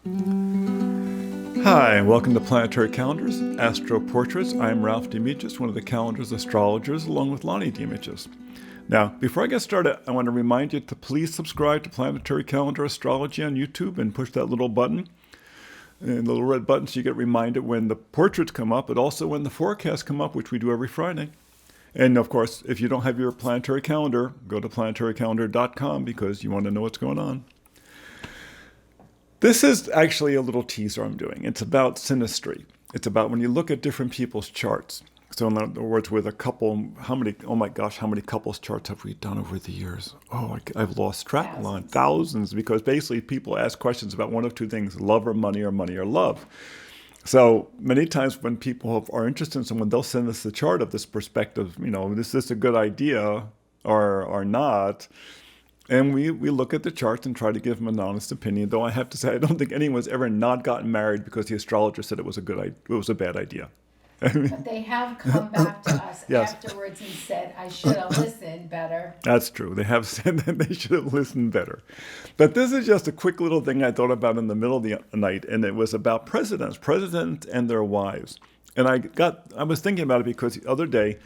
Hi, welcome to Planetary Calendars, Astro Portraits. I'm Ralph Dimichis, one of the calendar's astrologers, along with Lonnie Dimichis. Now, before I get started, I want to remind you to please subscribe to Planetary Calendar Astrology on YouTube and push that little button, and the little red button, so you get reminded when the portraits come up, but also when the forecasts come up, which we do every Friday. And of course, if you don't have your planetary calendar, go to planetarycalendar.com because you want to know what's going on. This is actually a little teaser I'm doing. It's about synastry. It's about when you look at different people's charts. So in other words, with a couple, how many couples charts have we done over the years? I've lost track line. Thousands, because basically people ask questions about one of two things, love or money or love. So many times when people are interested in someone, they'll send us the chart of this perspective, is this a good idea or not? And we look at the charts and try to give them an honest opinion. Though I have to say, I don't think anyone's ever not gotten married because the astrologer said it was a bad idea. But they have come back to us Yes, afterwards and said, I should have listened better. that's true. They have said that they should have listened better. But this is just a quick little thing I thought about in the middle of the night, and it was about presidents and their wives. And I was thinking about it because the other day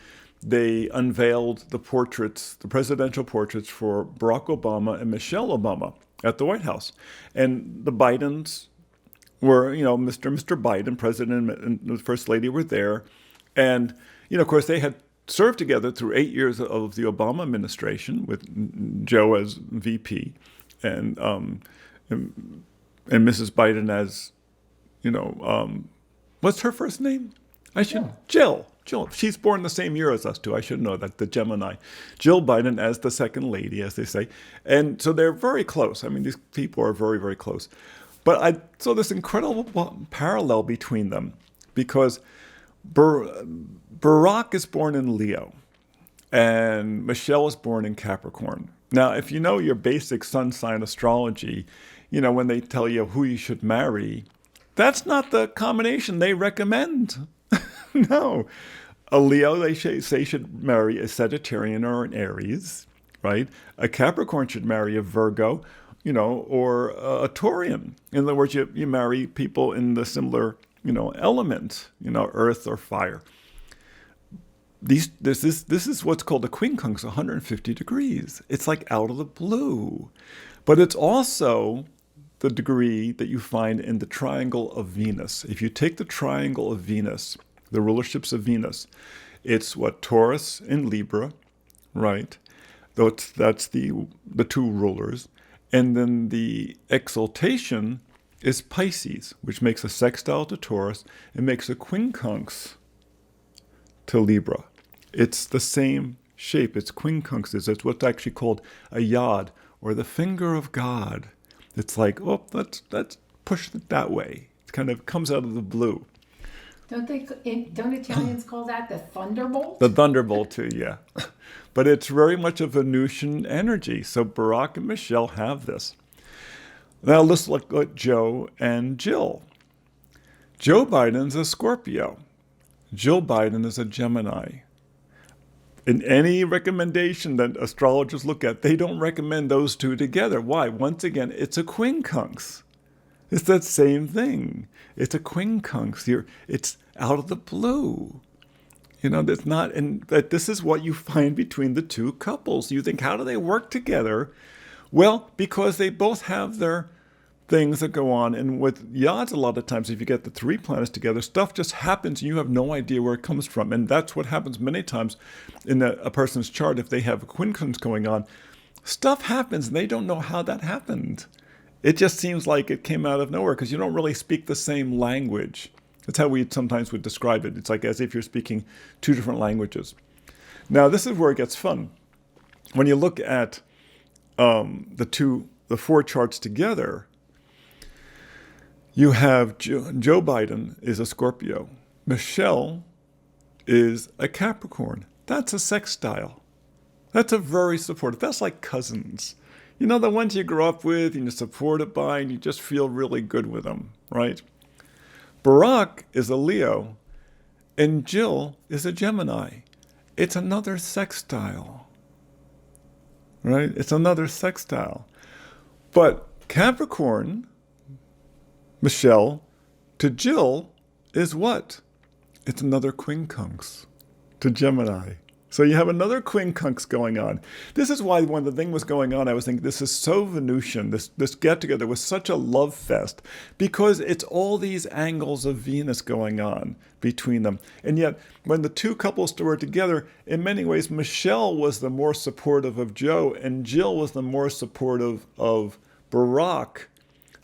they unveiled the presidential portraits for Barack Obama and Michelle Obama at the White House. And the Bidens were, Mr. Biden, President and the First Lady were there. And, of course, they had served together through 8 years of the Obama administration with Joe as VP and Mrs. Biden as, what's her first name? Jill. She's born the same year as us, too. I should know that, the Gemini. Jill Biden as the second lady, as they say. And so they're very close. I mean, these people are very, very close. But I saw this incredible parallel between them because Barack is born in Leo and Michelle is born in Capricorn. Now, if you know your basic sun sign astrology, when they tell you who you should marry, that's not the combination they recommend. No. A Leo, they say, should marry a Sagittarian or an Aries, right? A Capricorn should marry a Virgo, or a Taurian. In other words, you marry people in the similar, element, earth or fire. This is what's called a quincunx, 150 degrees. It's like out of the blue. But it's also the degree that you find in the triangle of Venus. If you take the triangle of Venus, the rulerships of Venus, it's what Taurus and Libra, right? That's the two rulers. And then the exaltation is Pisces, which makes a sextile to Taurus and makes a quincunx to Libra. It's the same shape. It's quincunxes. It's what's actually called a yod, or the finger of God. It's like, let's push it that way. It kind of comes out of the blue. Don't Italians call that the thunderbolt? The thunderbolt too, yeah. But it's very much a Venusian energy. So Barack and Michelle have this. Now let's look at Joe and Jill. Joe Biden's a Scorpio. Jill Biden is a Gemini. In any recommendation that astrologers look at, they don't recommend those two together. Why? Once again, it's a quincunx. It's that same thing. It's a quincunx. It's out of the blue. That's not, and that this is what you find between the two couples. You think, how do they work together? Well, because they both have their things that go on. And with yods, a lot of times, if you get the three planets together, stuff just happens and you have no idea where it comes from. And that's what happens many times in a person's chart. If they have a quincunx going on, stuff happens and they don't know how that happened. It just seems like it came out of nowhere because you don't really speak the same language. That's how we sometimes would describe it. It's like as if you're speaking two different languages. Now, this is where it gets fun. When you look at the four charts together, you have Joe Biden is a Scorpio. Michelle is a Capricorn. That's a sextile. That's a very supportive. That's like cousins. The ones you grow up with and you're supported by and you just feel really good with them, right? Barack is a Leo and Jill is a Gemini. It's another sextile, right? It's another sextile. But Capricorn Michele to Jill is what? It's another quincunx to Gemini. So you have another quincunx going on. This is why when the thing was going on, I was thinking, this is so Venusian. This get-together was such a love fest because it's all these angles of Venus going on between them. And yet, when the two couples were together, in many ways, Michele was the more supportive of Joe, and Jill was the more supportive of Barack.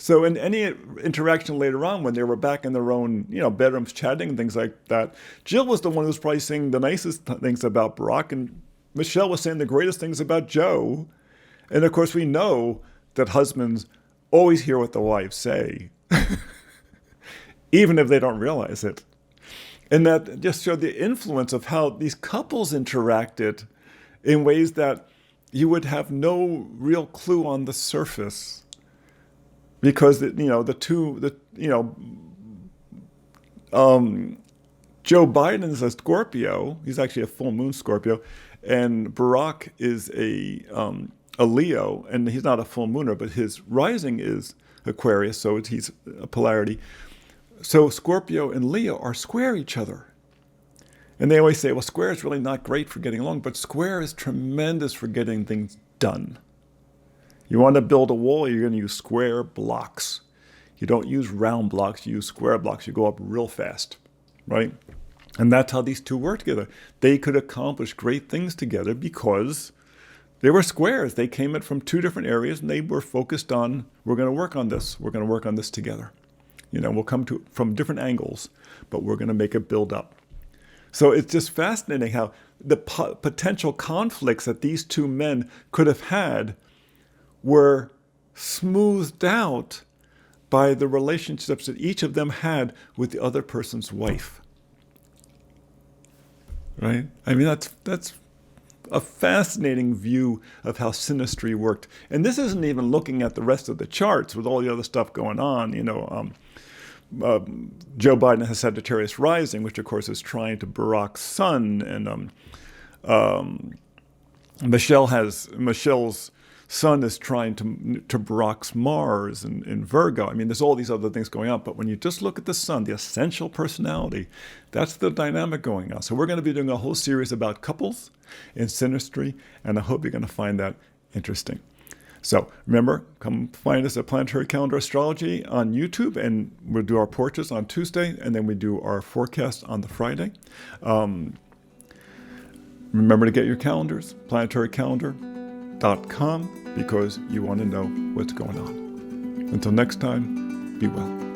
So in any interaction later on, when they were back in their own, bedrooms chatting and things like that, Jill was the one who was probably saying the nicest things about Barack, and Michele was saying the greatest things about Joe. And of course, we know that husbands always hear what the wives say, even if they don't realize it. And that just showed the influence of how these couples interacted in ways that you would have no real clue on the surface. Because Joe Biden is a Scorpio. He's actually a full moon Scorpio, and Barack is a Leo, and he's not a full mooner, but his rising is Aquarius, so he's a polarity. So Scorpio and Leo are square each other, and they always say, well, square is really not great for getting along, but square is tremendous for getting things done. You want to build a wall, you're going to use square blocks. You don't use round blocks, you use square blocks. You go up real fast, right? And that's how these two work together. They could accomplish great things together because they were squares. They came in from two different areas, and they were focused on, we're going to work on this. We're going to work on this together. We'll come to from different angles, but we're going to make it build up. So it's just fascinating how the potential conflicts that these two men could have had were smoothed out by the relationships that each of them had with the other person's wife. Right? I mean, that's a fascinating view of how Synastry worked. And this isn't even looking at the rest of the charts with all the other stuff going on. Joe Biden has Sagittarius rising, which of course is trying to Barack's sun, and Michelle's sun is trying to Barack's Mars in Virgo. I mean, there's all these other things going on, but when you just look at the sun, the essential personality, that's the dynamic going on. So we're going to be doing a whole series about couples in Synastry, and I hope you're going to find that interesting. So remember, come find us at Planetary Calendar Astrology on YouTube, and we'll do our portraits on Tuesday, and then we do our forecast on the Friday. Remember to get your calendars, planetarycalendar.com, because you want to know what's going on. Until next time, be well.